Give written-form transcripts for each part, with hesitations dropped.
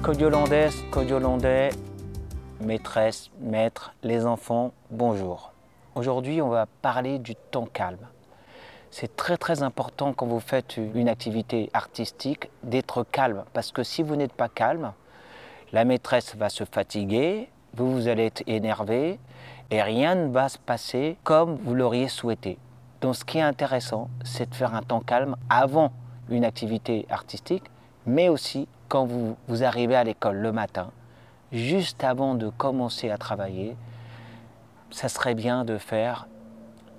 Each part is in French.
Codiolandais, maîtresse, maître, les enfants, bonjour. Aujourd'hui, on va parler du temps calme. C'est très important quand vous faites une activité artistique d'être calme, parce que si vous n'êtes pas calme, la maîtresse va se fatiguer, vous allez être énervé et rien ne va se passer comme vous l'auriez souhaité. Donc ce qui est intéressant, c'est de faire un temps calme avant une activité artistique, mais aussi quand vous arrivez à l'école le matin, juste avant de commencer à travailler, ça serait bien de faire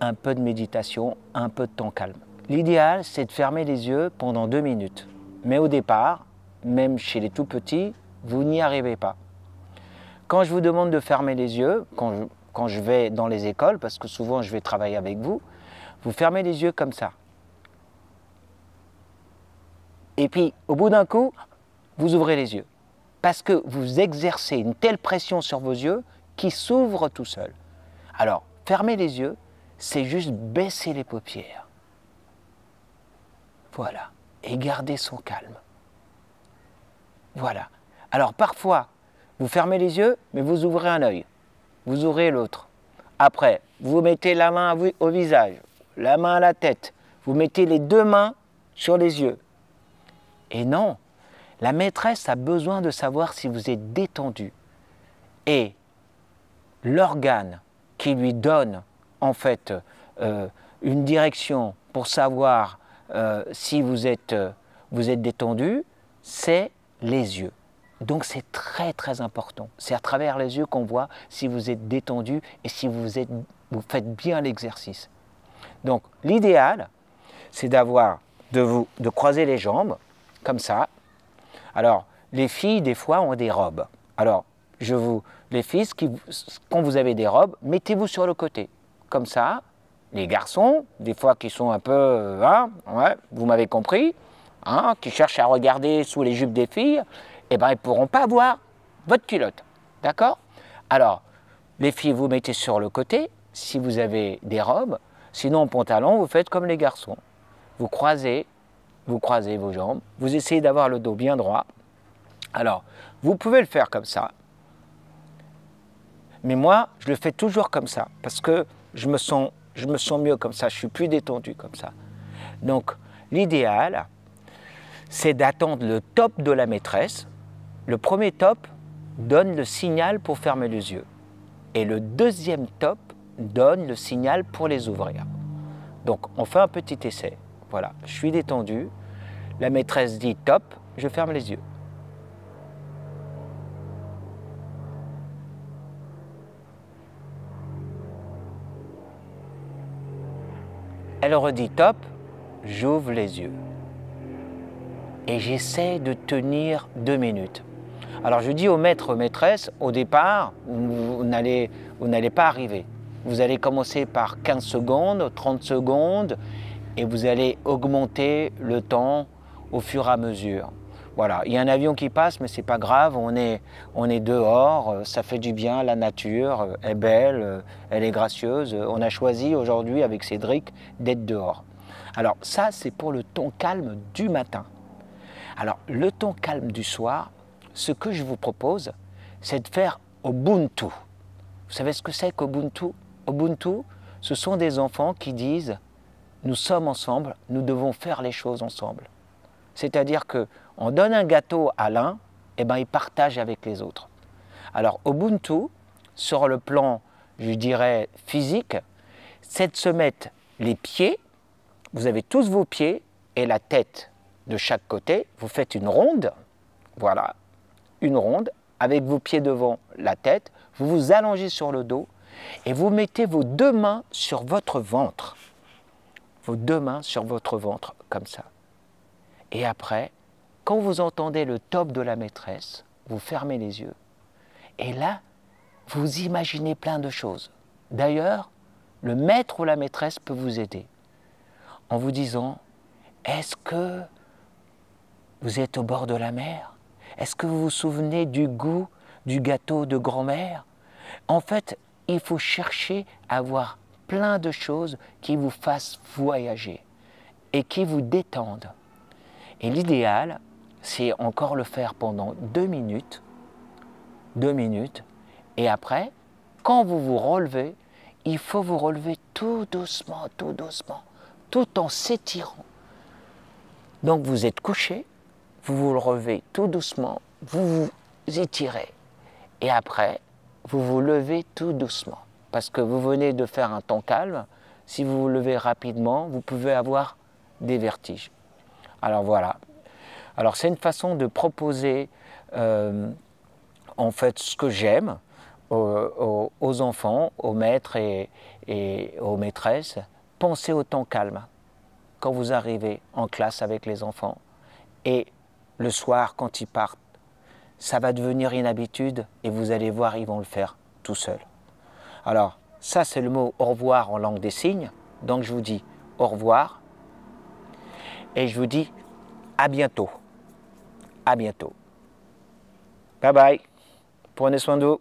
un peu de méditation, un peu de temps calme. L'idéal, c'est de fermer les yeux pendant 2 minutes. Mais au départ, même chez les tout petits, vous n'y arrivez pas. Quand je vous demande de fermer les yeux, quand je vais dans les écoles, parce que souvent je vais travailler avec vous, vous fermez les yeux comme ça. Et puis, au bout d'un coup, vous ouvrez les yeux. Parce que vous exercez une telle pression sur vos yeux qu'ils s'ouvrent tout seuls. Alors, fermer les yeux, c'est juste baisser les paupières. Voilà. Et garder son calme. Voilà. Alors, parfois, vous fermez les yeux, mais vous ouvrez un œil. Vous ouvrez l'autre. Après, vous mettez la main au visage, la main à la tête. Vous mettez les 2 mains sur les yeux. Et non, la maîtresse a besoin de savoir si vous êtes détendu. Et l'organe qui lui donne en fait une direction pour savoir si vous êtes détendu, c'est les yeux. Donc c'est très important. C'est à travers les yeux qu'on voit si vous êtes détendu et si vous faites bien l'exercice. Donc l'idéal, c'est de croiser les jambes, comme ça. Alors, les filles, des fois, ont des robes. Alors, les filles, quand vous avez des robes, mettez-vous sur le côté, comme ça. Les garçons, des fois, qui sont un peu, vous m'avez compris, qui cherchent à regarder sous les jupes des filles, eh bien, ils ne pourront pas voir votre culotte. D'accord? Alors, les filles, vous mettez sur le côté, si vous avez des robes. Sinon, en pantalon, vous faites comme les garçons. Vous croisez vos jambes, vous essayez d'avoir le dos bien droit. Alors, vous pouvez le faire comme ça. Mais moi, je le fais toujours comme ça, parce que je me sens mieux comme ça, je suis plus détendu comme ça. Donc, l'idéal, c'est d'attendre le top de la maîtresse. Le premier top donne le signal pour fermer les yeux. Et le deuxième top donne le signal pour les ouvrir. Donc, on fait un petit essai. Voilà, je suis détendu. La maîtresse dit top, je ferme les yeux. Elle redit top, j'ouvre les yeux. Et j'essaie de tenir 2 minutes. Alors je dis au maître, maîtresse, au départ, vous n'allez pas arriver. Vous allez commencer par 15 secondes, 30 secondes, et vous allez augmenter le temps au fur et à mesure. Voilà, il y a un avion qui passe, mais c'est pas grave, on est dehors, ça fait du bien, la nature est belle, elle est gracieuse. On a choisi aujourd'hui avec Cédric d'être dehors. Alors ça, c'est pour le temps calme du matin. Alors le temps calme du soir, ce que je vous propose, c'est de faire Ubuntu. Vous savez ce que c'est qu'Ubuntu? Ubuntu, ce sont des enfants qui disent « nous sommes ensemble, nous devons faire les choses ensemble ». C'est-à-dire qu'on donne un gâteau à l'un, et ben il partage avec les autres. Alors Ubuntu, sur le plan, je dirais, physique, c'est de se mettre les pieds, vous avez tous vos pieds et la tête de chaque côté, vous faites une ronde, voilà, une ronde, avec vos pieds devant la tête, vous vous allongez sur le dos et vous mettez vos 2 mains sur votre ventre. Vos 2 mains sur votre ventre, comme ça. Et après, quand vous entendez le top de la maîtresse, vous fermez les yeux. Et là, vous imaginez plein de choses. D'ailleurs, le maître ou la maîtresse peut vous aider en vous disant « Est-ce que vous êtes au bord de la mer? Est-ce que vous vous souvenez du goût du gâteau de grand-mère ?» En fait, il faut chercher à voir plein de choses qui vous fassent voyager et qui vous détendent. Et l'idéal, c'est encore le faire pendant 2 minutes. 2 minutes. Et après, quand vous vous relevez, il faut vous relever tout doucement, tout en s'étirant. Donc vous êtes couché, vous vous relevez tout doucement, vous vous étirez. Et après, vous vous levez tout doucement. Parce que vous venez de faire un temps calme. Si vous vous levez rapidement, vous pouvez avoir des vertiges. Alors voilà. Alors c'est une façon de proposer en fait ce que j'aime aux enfants, aux maîtres et aux maîtresses. Pensez au temps calme quand vous arrivez en classe avec les enfants et le soir quand ils partent. Ça va devenir une habitude et vous allez voir, ils vont le faire tout seuls. Alors ça c'est le mot au revoir en langue des signes. Donc je vous dis au revoir et je vous dis à bientôt. À bientôt. Bye bye. Prenez soin de vous.